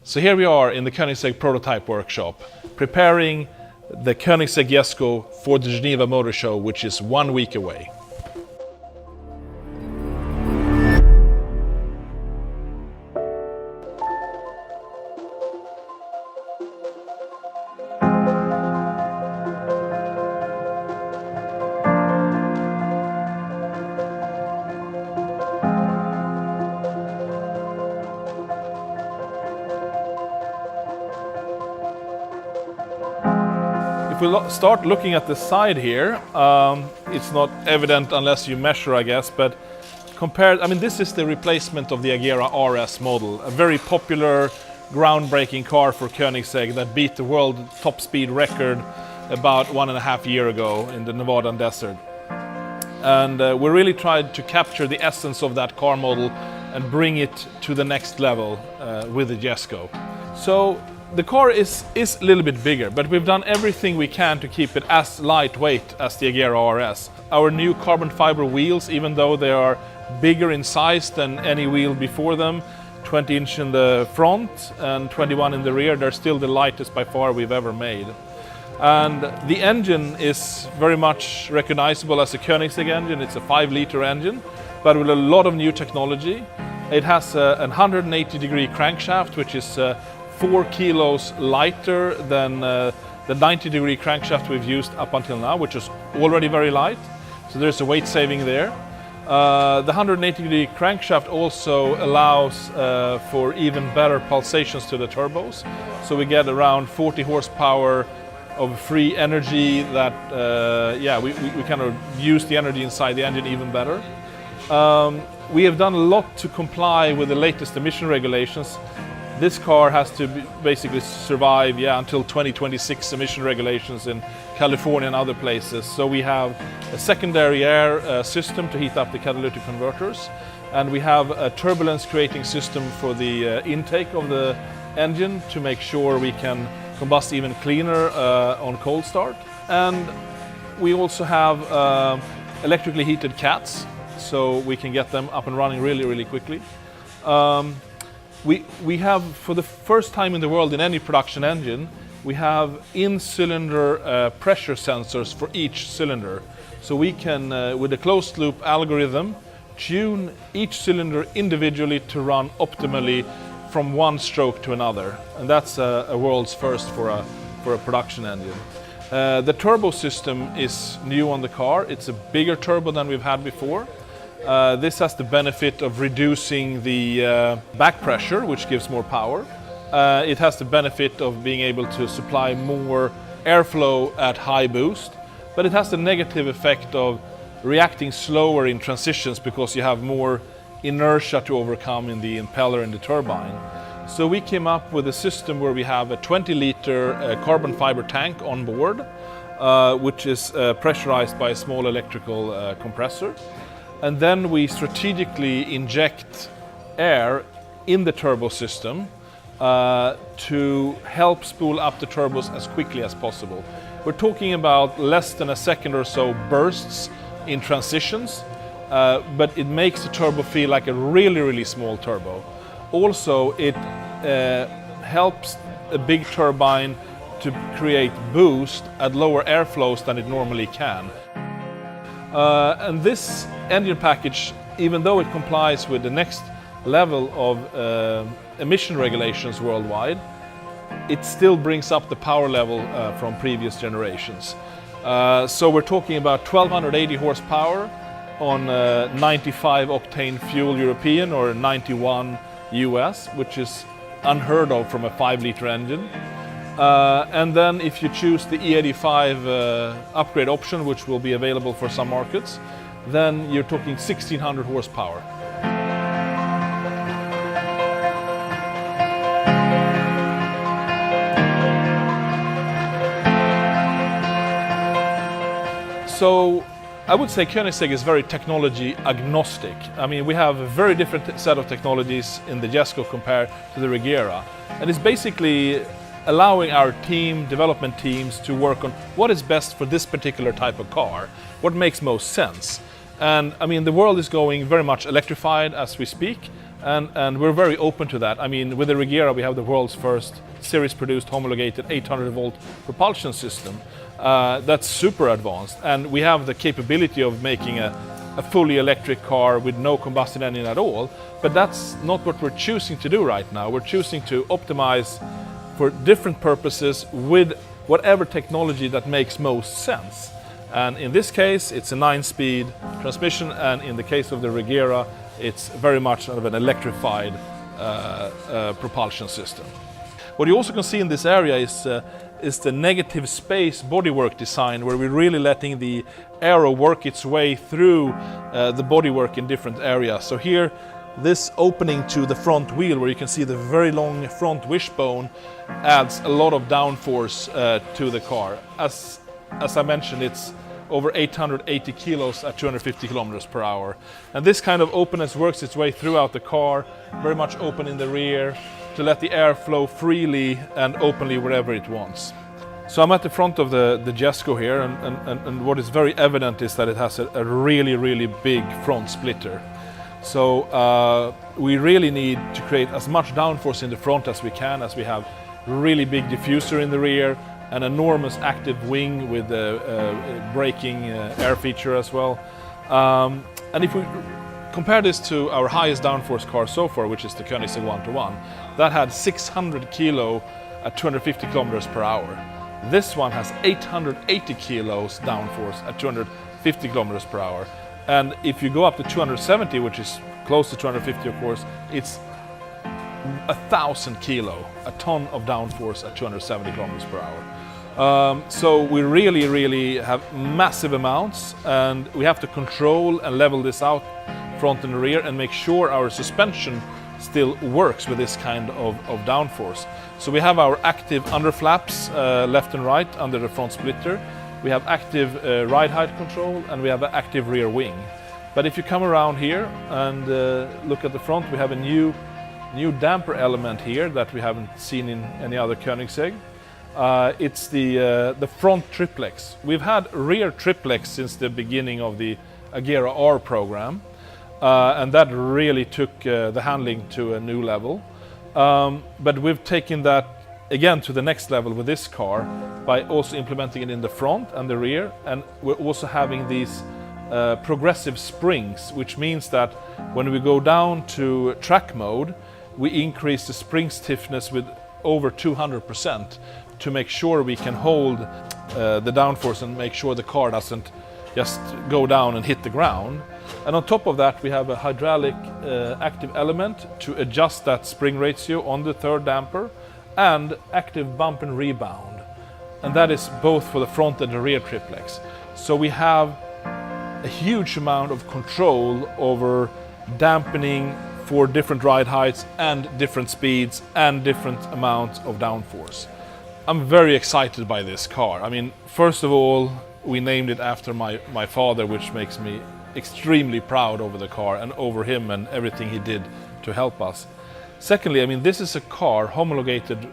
So here we are in the Koenigsegg prototype workshop, preparing the Koenigsegg Jesko for the Geneva Motor Show, which is 1 week away. If we start looking at the side here, it's not evident unless you measure, I guess, but this is the replacement of the Agera RS model, a very popular, groundbreaking car for Koenigsegg that beat the world top speed record about 1.5 years ago in the Nevadan desert. And we really tried to capture the essence of that car model and bring it to the next level with the Jesko. So the car is a little bit bigger, but we've done everything we can to keep it as lightweight as the Agera RS. Our new carbon fiber wheels, even though they are bigger in size than any wheel before them, 20 inch in the front and 21 in the rear, they're still the lightest by far we've ever made. And the engine is very much recognizable as a Koenigsegg engine. It's a 5-liter engine, but with a lot of new technology. It has a 180-degree crankshaft, which is 4 kilos lighter than the 90-degree crankshaft we've used up until now, which is already very light. So there's a weight saving there. The 180-degree crankshaft also allows for even better pulsations to the turbos. So we get around 40 horsepower of free energy that, we kind of use the energy inside the engine even better. We have done a lot to comply with the latest emission regulations. This car has to basically survive until 2026 emission regulations in California and other places. So we have a secondary air system to heat up the catalytic converters, and we have a turbulence creating system for the intake of the engine to make sure we can combust even cleaner on cold start. And we also have electrically heated cats, so we can get them up and running really quickly. We have, for the first time in the world in any production engine, we have in-cylinder pressure sensors for each cylinder. So we can, with a closed-loop algorithm, tune each cylinder individually to run optimally from one stroke to another. And that's a world's first for a production engine. The turbo system is new on the car. It's a bigger turbo than we've had before. This has the benefit of reducing the back pressure, which gives more power. It has the benefit of being able to supply more airflow at high boost, but it has the negative effect of reacting slower in transitions because you have more inertia to overcome in the impeller and the turbine. So we came up with a system where we have a 20-liter carbon fiber tank on board, which is pressurized by a small electrical compressor. And then we strategically inject air in the turbo system to help spool up the turbos as quickly as possible. We're talking about less than a second or so bursts in transitions, but it makes the turbo feel like a really small turbo. Also, it helps a big turbine to create boost at lower airflows than it normally can. And this engine package, even though it complies with the next level of emission regulations worldwide, it still brings up the power level from previous generations. So we're talking about 1280 horsepower on 95 octane fuel European or 91 US, which is unheard of from a 5-liter engine. And then if you choose the E85 upgrade option, which will be available for some markets, then you're talking 1600 horsepower. So I would say Koenigsegg is very technology agnostic. I mean, we have a very different set of technologies in the Jesko compared to the Agera. And it's basically allowing our development teams to work on what is best for this particular type of car, what makes most sense. And I mean, the world is going very much electrified as we speak, And we're very open to that. I mean, with the Regera, we have the world's first series-produced homologated 800-volt propulsion system. That's super advanced, and we have the capability of making a fully electric car with no combustion engine at all. But that's not what we're choosing to do right now. We're choosing to optimize for different purposes with whatever technology that makes most sense. And in this case, it's a 9-speed transmission, and in the case of the Regera, it's very much of an electrified propulsion system. What you also can see in this area is the negative space bodywork design, where we're really letting the aero work its way through the bodywork in different areas. So here, this opening to the front wheel, where you can see the very long front wishbone, adds a lot of downforce to the car. As I mentioned, it's over 880 kilos at 250 kilometers per hour. And this kind of openness works its way throughout the car, very much open in the rear, to let the air flow freely and openly wherever it wants. So I'm at the front of the Jesko here, and what is very evident is that it has a really, really big front splitter. So we really need to create as much downforce in the front as we can, as we have really big diffuser in the rear, an enormous active wing with a braking air feature as well. And if we compare this to our highest downforce car so far, which is the Koenigsegg 1-to-1, that had 600 kilo at 250 kilometers per hour. This one has 880 kilos downforce at 250 kilometers per hour. And if you go up to 270, which is close to 250 of course, it's 1,000 kilo, a ton of downforce at 270 kilometers per hour. So we really have massive amounts, and we have to control and level this out front and rear and make sure our suspension still works with this kind of downforce. So we have our active underflaps left and right under the front splitter. We have active ride height control, and we have an active rear wing. But if you come around here and look at the front, we have a new damper element here that we haven't seen in any other Koenigsegg. It's the front triplex. We've had rear triplex since the beginning of the Agera R program, and that really took the handling to a new level. But we've taken that again to the next level with this car by also implementing it in the front and the rear, and we're also having these progressive springs, which means that when we go down to track mode, we increase the spring stiffness with over 200% to make sure we can hold the downforce and make sure the car doesn't just go down and hit the ground. And on top of that, we have a hydraulic active element to adjust that spring ratio on the third damper, and active bump and rebound. And that is both for the front and the rear triplex. So we have a huge amount of control over dampening for different ride heights and different speeds and different amounts of downforce. I'm very excited by this car. I mean, first of all, we named it after my father, which makes me extremely proud over the car and over him and everything he did to help us. Secondly, I mean, this is a car homologated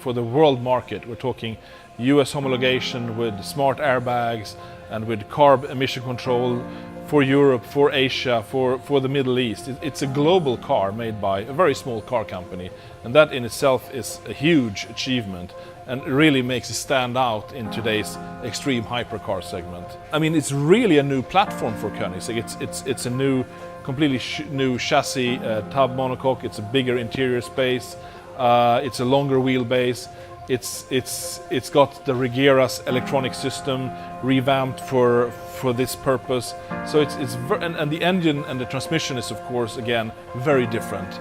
for the world market. We're talking US homologation with smart airbags and with carb emission control for Europe, for Asia, for the Middle East. It's a global car made by a very small car company, and that in itself is a huge achievement and really makes it stand out in today's extreme hypercar segment. I mean, it's really a new platform for Koenigsegg. It's a new, completely new chassis, tub monocoque. It's a bigger interior space. It's a longer wheelbase. It's got the Regera's electronic system revamped for this purpose. So and the engine and the transmission is, of course, again, very different.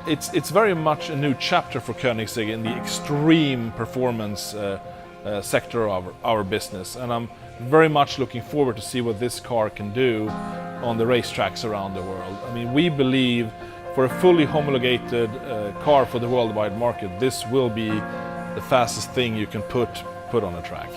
It's very much a new chapter for Koenigsegg in the extreme performance sector of our business, and I'm very much looking forward to see what this car can do on the racetracks around the world. I mean, we believe for a fully homologated car for the worldwide market, this will be the fastest thing you can put on a track.